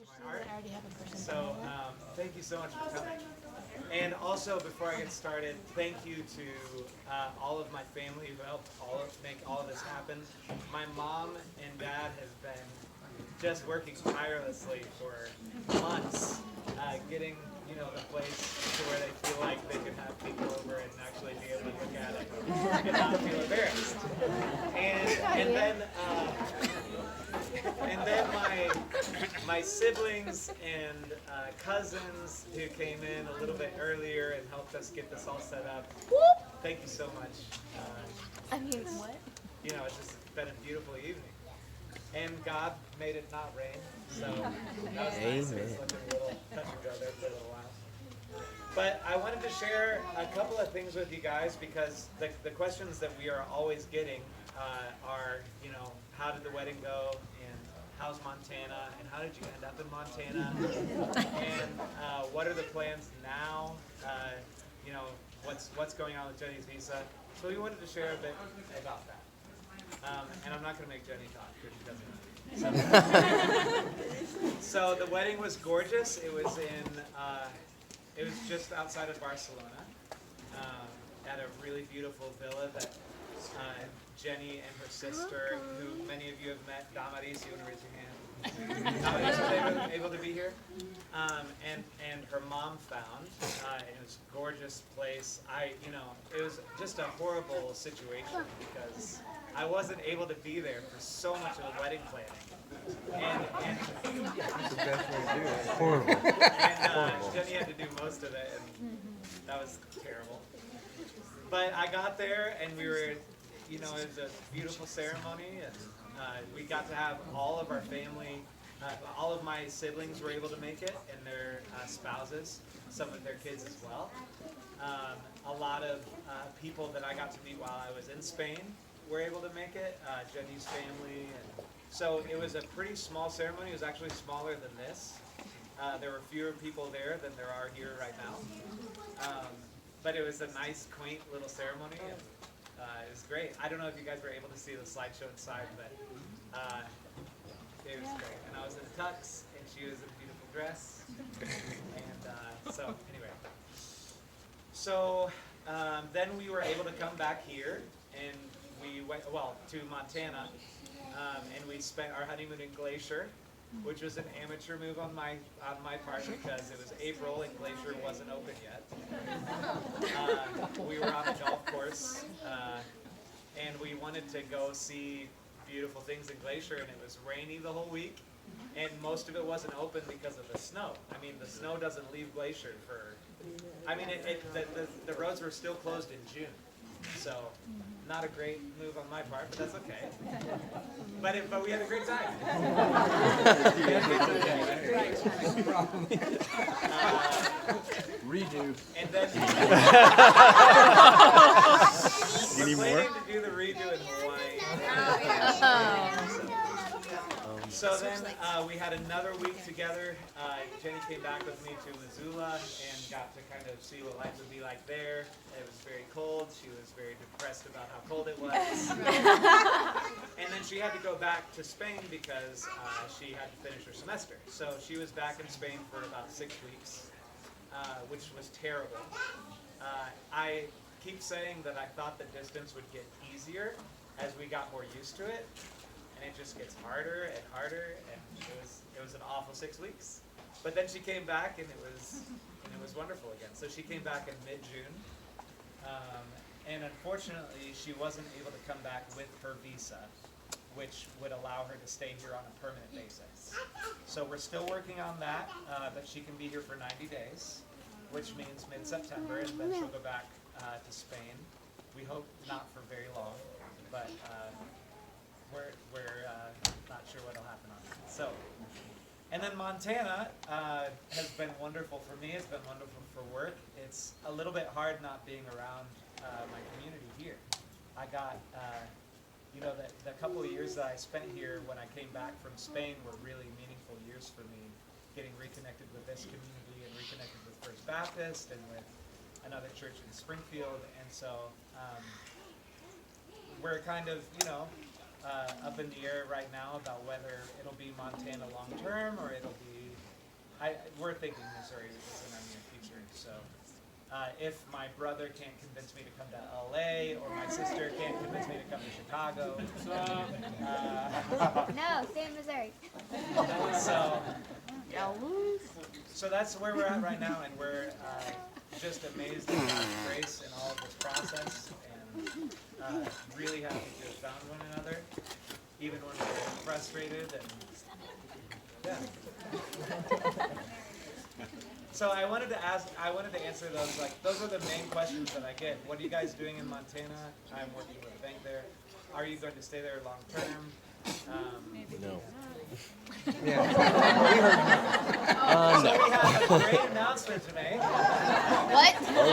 my art. So thank you so much for coming. And also, before I get started, thank you to all of my family who helped make all of this happen. My mom and dad has been just working tirelessly for months, getting the place to where they feel like they can have people over and actually be able to look at it and not feel embarrassed. And then my siblings and cousins who came in a little bit earlier and helped us get this all set up. Thank you so much. What? It's just been a beautiful evening. And God made it not rain, so that was nice. It was looking a little touch and go there for a little while. But I wanted to share a couple of things with you guys because the questions that we are always getting are, how did the wedding go, and how's Montana, and how did you end up in Montana, and what are the plans now, what's going on with Jenny's visa. So we wanted to share a bit about that. And I'm not going to make Jenny talk because she doesn't. So the wedding was gorgeous. It was it was just outside of Barcelona, at a really beautiful villa that Jenny and her sister, who many of you have met, Damaris, you want to raise your hand? Damaris was able to be here, and her mom found. It was a gorgeous place. It was just a horrible situation because I wasn't able to be there for so much of the wedding planning. Horrible. And Jenny had to do most of it, and that was terrible. But I got there, and we were, it was a beautiful ceremony, and we got to have all of our family, all of my siblings were able to make it, and their spouses, some of their kids as well. A lot of people that I got to meet while I was in Spain were able to make it, Jenny's family. And so it was a pretty small ceremony. It was actually smaller than this. There were fewer people there than there are here right now. But it was a nice, quaint little ceremony, and it was great. I don't know if you guys were able to see the slideshow inside, but it was great. And I was in a tux, and she was in a beautiful dress. And so anyway. So then we were able to come back here, and we went, to Montana, and we spent our honeymoon in Glacier, which was an amateur move on my part because it was April and Glacier wasn't open yet. We were on a golf course, and we wanted to go see beautiful things in Glacier, and it was rainy the whole week, and most of it wasn't open because of the snow. I mean, the snow doesn't leave Glacier for, the roads were still closed in June. So, not a great move on my part, but that's okay. But we had a great time. Redo. And then Any more? planning to do the redo in Hawaii. So then we had another week together. Jenny came back with me to Missoula and got to kind of see what life would be like there. It was very cold. She was very depressed about how cold it was. And then she had to go back to Spain because she had to finish her semester. So she was back in Spain for about 6 weeks, which was terrible. I keep saying that I thought the distance would get easier as we got more used to it. And it just gets harder and harder, and it was an awful 6 weeks. But then she came back, and it was wonderful again. So she came back in mid-June, and unfortunately, she wasn't able to come back with her visa, which would allow her to stay here on a permanent basis. So we're still working on that, but she can be here for 90 days, which means mid-September, and then she'll go back to Spain. We hope not for very long, but we're not sure what'll happen on that. So, and then Montana has been wonderful for me. It's been wonderful for work. It's a little bit hard not being around my community here. I got, the couple of years that I spent here when I came back from Spain were really meaningful years for me, getting reconnected with this community and reconnected with First Baptist and with another church in Springfield. And so we're kind of, up in the air right now about whether it'll be Montana long term or it'll be we're thinking Missouri is in our near future. So if my brother can't convince me to come to LA, or my sister can't convince me to come to Chicago, No, stay in Missouri. so yeah. So that's where we're at right now, and we're just amazed at God's grace in all of this process, and really happy to have found one another, even when we're frustrated and yeah. So I wanted to answer those, like, those are the main questions that I get. What are you guys doing in Montana? I'm working with a bank there. Are you going to stay there long term? No. So we have a great announcement to make. What? No.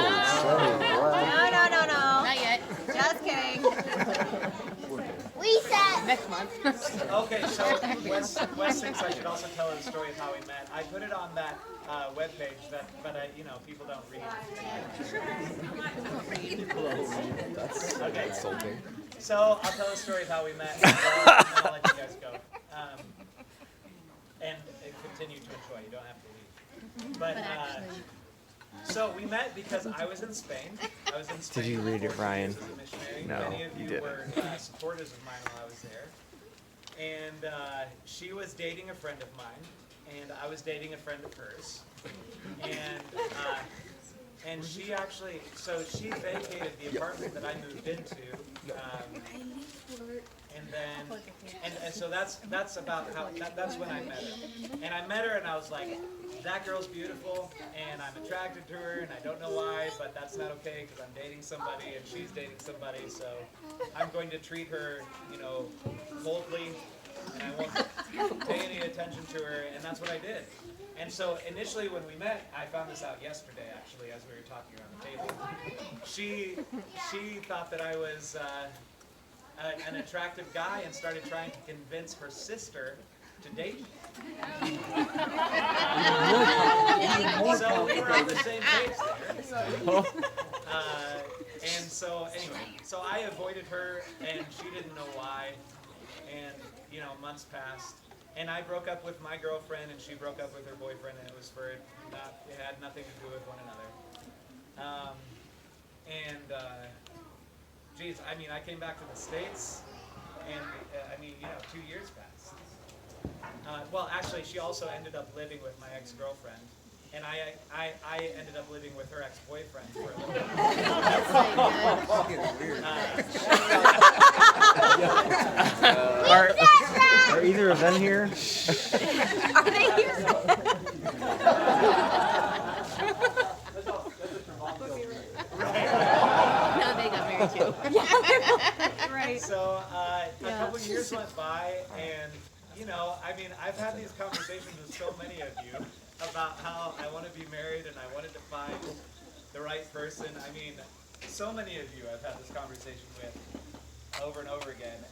Not yet. Just kidding. We said next month. Okay, so Wes thinks I should also tell the story of how we met. I put it on that webpage, but people don't read. Okay. Insulting. So I'll tell the story of how we met, and then I'll let you guys go. And continue to enjoy. You don't have to leave. But so we met because I was in Spain. Did you read it, for 4 Ryan? years as a missionary. No, Many of you you didn't. were supporters of mine while I was there. And she was dating a friend of mine, and I was dating a friend of hers. And she actually, so she vacated the apartment that I moved into. And then, and so that's about how, that's when I met her. And I met her and I was like, that girl's beautiful and I'm attracted to her and I don't know why, but that's not okay because I'm dating somebody and she's dating somebody, so I'm going to treat her, coldly, and I won't pay any attention to her, and that's what I did. And so initially when we met, I found this out yesterday actually as we were talking around the table. She thought that I was an attractive guy and started trying to convince her sister to date me. So we were on the same page there. And so anyway, so I avoided her and she didn't know why. And months passed. And I broke up with my girlfriend and she broke up with her boyfriend, and it had nothing to do with one another. Geez, I came back to the States, and 2 years passed. Well, actually, she also ended up living with my ex-girlfriend, and I ended up living with her ex-boyfriend for a little while. Are either of them here? Are they here? No, they got married too. Right. So a couple years went by, and I've had these conversations with so many of you about how I want to be married and I wanted to find the right person. So many of you I've had this conversation with over and over again,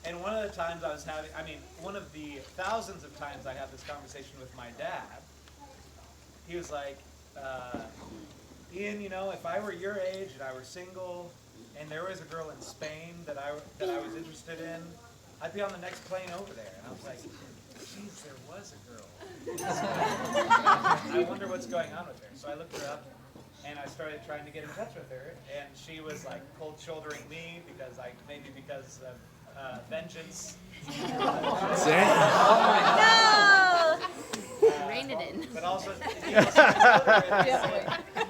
and one of the times I was having, one of the thousands of times I had this conversation with my dad. He was like, Ian, if I were your age and I were single, and there was a girl in Spain that I was interested in, I'd be on the next plane over there. And I was like, geez, there was a girl. I wonder what's going on with her. So I looked her up, and I started trying to get in touch with her, and she was like cold shouldering me because of vengeance. No! Rein it in. But also,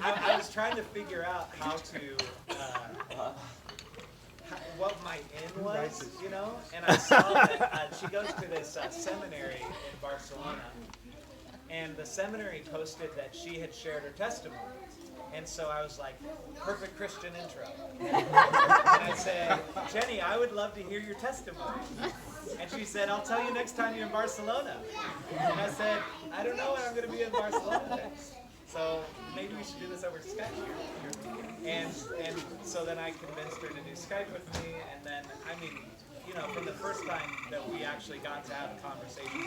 I was trying to figure out how to, what my in was, and I saw that she goes to this seminary in Barcelona, and the seminary posted that she had shared her testimony. And so I was like, perfect Christian intro. And I said, Jenny, I would love to hear your testimony. And she said, I'll tell you next time you're in Barcelona. And I said, I don't know when I'm going to be in Barcelona next. So maybe we should do this over Skype here. And so then I convinced her to do Skype with me. And then, from the first time that we actually got to have a conversation,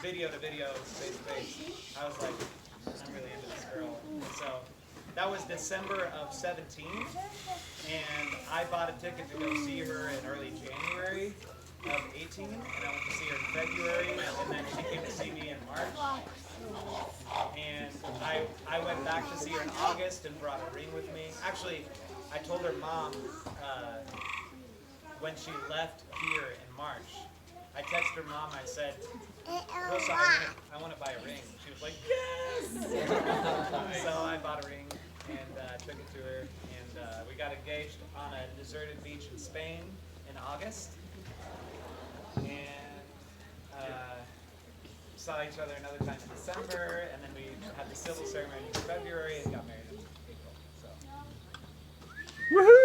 video to video, face to face, I was like, I'm really into this girl. And so that was December of 17, and I bought a ticket to go see her in early January of 18, and I went to see her in February, and then she came to see me in March. I went back to see her in August and brought a ring with me. Actually, I told her mom when she left here in March. I texted her mom. I said, Rosa, I want to buy a ring. She was like, yes! So I bought a ring and took it to her. And we got engaged on a deserted beach in Spain in August. And saw each other another time in December. And then we had the civil ceremony in February and got married in April. So. Woohoo!